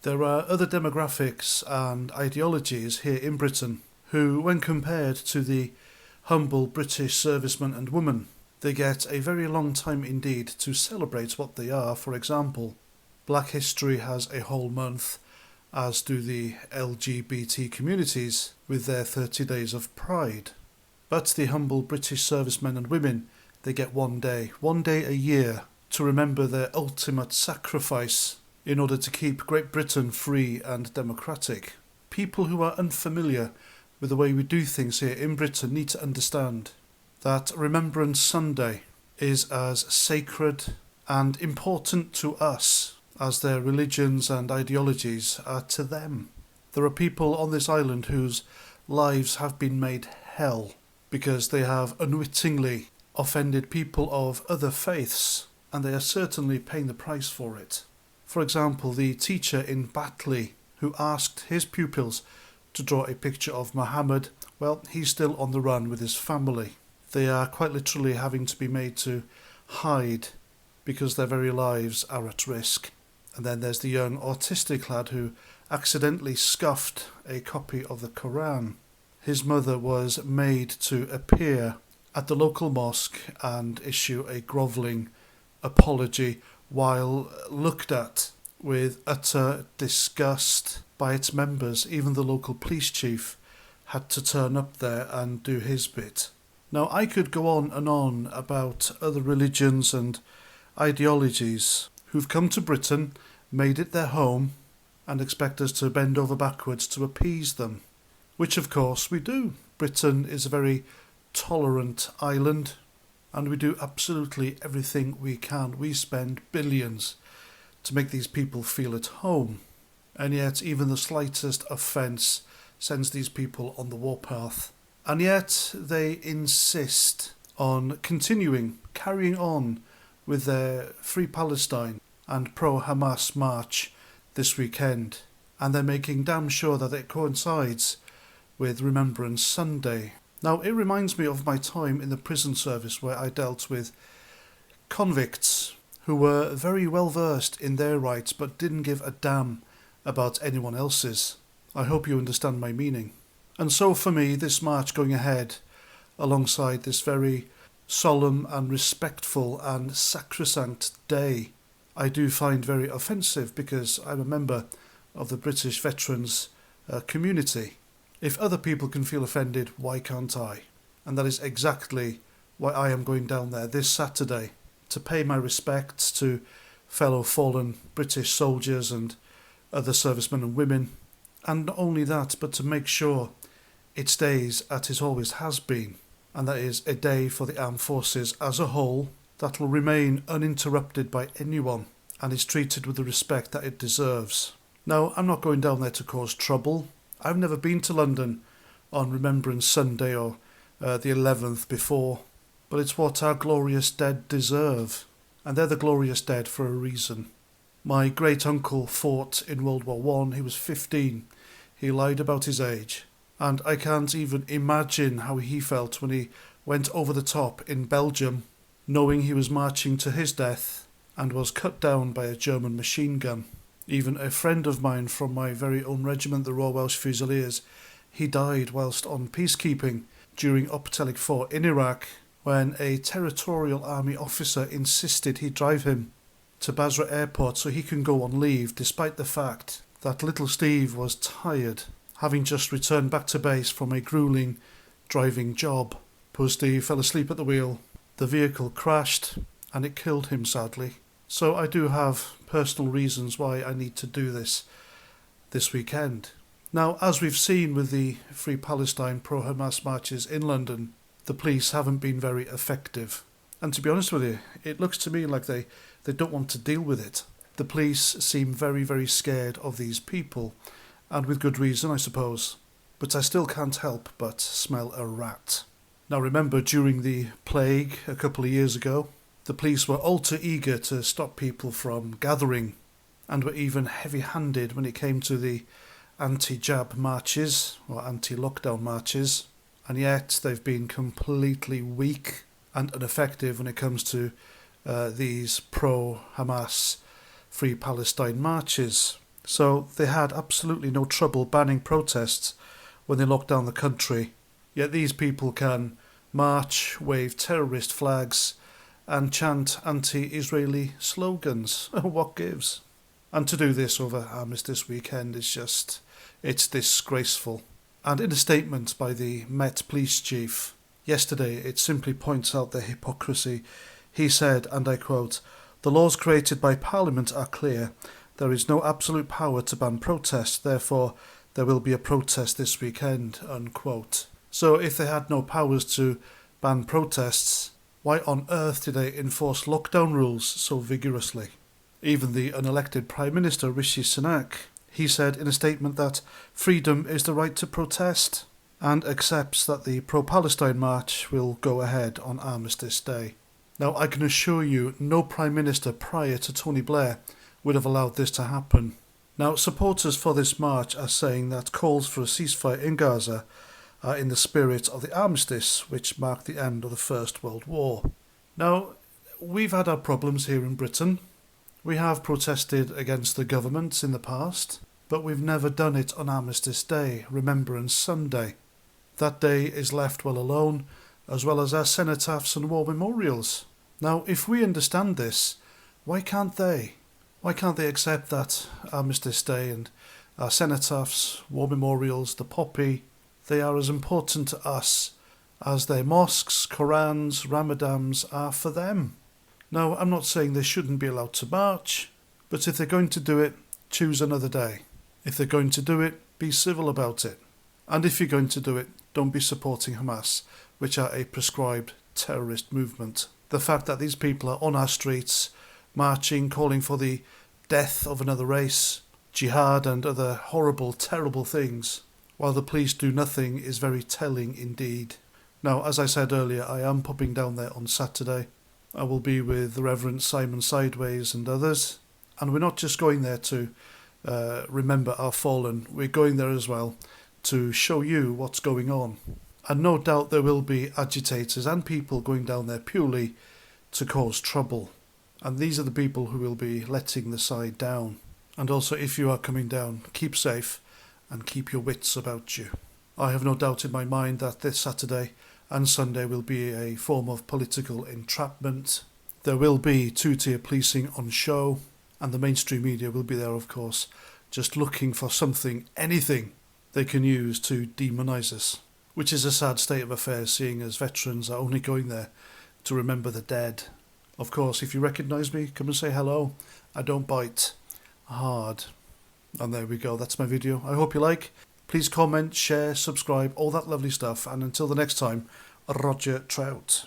There are other demographics and ideologies here in Britain who, when compared to the humble British servicemen and women, they get a very long time indeed to celebrate what they are. For example, Black History has a whole month, as do the LGBT communities with their 30 days of pride. But the humble British servicemen and women, they get one day a year, to remember their ultimate sacrifice in order to keep Great Britain free and democratic. People who are unfamiliar with the way we do things here in Britain need to understand that Remembrance Sunday is as sacred and important to us as their religions and ideologies are to them. There are people on this island whose lives have been made hell because they have unwittingly offended people of other faiths, and they are certainly paying the price for it. For example, the teacher in Batley who asked his pupils to draw a picture of Muhammad, well, he's still on the run with his family. They are quite literally having to be made to hide because their very lives are at risk. And then there's the young autistic lad who accidentally scuffed a copy of the Quran. His mother was made to appear at the local mosque and issue a grovelling apology while looked at with utter disgust by its members. Even the local police chief had to turn up there and do his bit. Now, I could go on and on about other religions and ideologies who've come to Britain, made it their home, and expect us to bend over backwards to appease them, which of course we do. Britain is a very tolerant island, and we do absolutely everything we can. We spend billions to make these people feel at home, and yet even the slightest offence sends these people on the warpath. And yet they insist on carrying on with their Free Palestine and pro-Hamas march this weekend, and they're making damn sure that it coincides with Remembrance Sunday. Now, it reminds me of my time in the prison service where I dealt with convicts who were very well versed in their rights but didn't give a damn about anyone else's. I hope you understand my meaning. And so for me, this march going ahead alongside this very solemn and respectful and sacrosanct day, I do find very offensive because I'm a member of the British veterans community. If other people can feel offended, why can't I? And that is exactly why I am going down there this Saturday to pay my respects to fellow fallen British soldiers and other servicemen and women. And not only that, but to make sure it stays as it always has been, and that is a day for the armed forces as a whole that will remain uninterrupted by anyone and is treated with the respect that it deserves. Now, I'm not going down there to cause trouble. I've never been to London on Remembrance Sunday or the 11th before, but it's what our glorious dead deserve, and they're the glorious dead for a reason. My great-uncle fought in World War I. He was 15. He lied about his age, and I can't even imagine how he felt when he went over the top in Belgium, knowing he was marching to his death and was cut down by a German machine gun. Even a friend of mine from my very own regiment, the Royal Welsh Fusiliers, he died whilst on peacekeeping during Optelic 4 in Iraq when a territorial army officer insisted he drive him to Basra Airport so he can go on leave, despite the fact that little Steve was tired, having just returned back to base from a gruelling driving job. Poor Steve fell asleep at the wheel. The vehicle crashed and it killed him, sadly. So I do have personal reasons why I need to do this weekend. Now, as we've seen with the Free Palestine pro-Hamas marches in London, the police haven't been very effective. And to be honest with you, it looks to me like they don't want to deal with it. The police seem very, very scared of these people, and with good reason, I suppose. But I still can't help but smell a rat. Now remember, during the plague a couple of years ago, the police were all too eager to stop people from gathering, and were even heavy-handed when it came to the anti-jab marches, or anti-lockdown marches, and yet they've been completely weak and ineffective when it comes to these pro-Hamas Free Palestine marches. So they had absolutely no trouble banning protests when they locked down the country. Yet these people can march, wave terrorist flags, and chant anti-Israeli slogans. What gives? And to do this over Armistice weekend is just, it's disgraceful. And in a statement by the Met Police Chief yesterday, it simply points out their hypocrisy. He said, and I quote, "The laws created by Parliament are clear. There is no absolute power to ban protests, therefore there will be a protest this weekend," unquote. So if they had no powers to ban protests, why on earth did they enforce lockdown rules so vigorously? Even the unelected Prime Minister Rishi Sunak, he said in a statement that freedom is the right to protest and accepts that the pro-Palestine march will go ahead on Armistice Day. Now, I can assure you no Prime Minister prior to Tony Blair would have allowed this to happen. Now, supporters for this march are saying that calls for a ceasefire in Gaza are in the spirit of the armistice, which marked the end of the First World War. Now, we've had our problems here in Britain. We have protested against the government in the past, but we've never done it on Armistice Day, Remembrance Sunday. That day is left well alone, as well as our cenotaphs and war memorials. Now, if we understand this, why can't they? Why can't they accept that Armistice Day and our cenotaphs, war memorials, the poppy, they are as important to us as their mosques, Korans, Ramadans are for them? Now, I'm not saying they shouldn't be allowed to march, but if they're going to do it, choose another day. If they're going to do it, be civil about it. And if you're going to do it, don't be supporting Hamas, which are a prescribed terrorist movement. The fact that these people are on our streets, marching, calling for the death of another race, jihad and other horrible, terrible things, while the police do nothing, is very telling indeed. Now, as I said earlier, I am popping down there on Saturday. I will be with the Reverend Simon Sideways and others. And we're not just going there to remember our fallen, we're going there as well to show you what's going on. And no doubt there will be agitators and people going down there purely to cause trouble. And these are the people who will be letting the side down. And also, if you are coming down, keep safe and keep your wits about you. I have no doubt in my mind that this Saturday and Sunday will be a form of political entrapment. There will be two-tier policing on show, and the mainstream media will be there, of course, just looking for something, anything they can use to demonise us, which is a sad state of affairs, seeing as veterans are only going there to remember the dead. Of course, if you recognise me, come and say hello. I don't bite hard. And there we go, that's my video. I hope you like. Please comment, share, subscribe, all that lovely stuff. And until the next time, Roger Trout.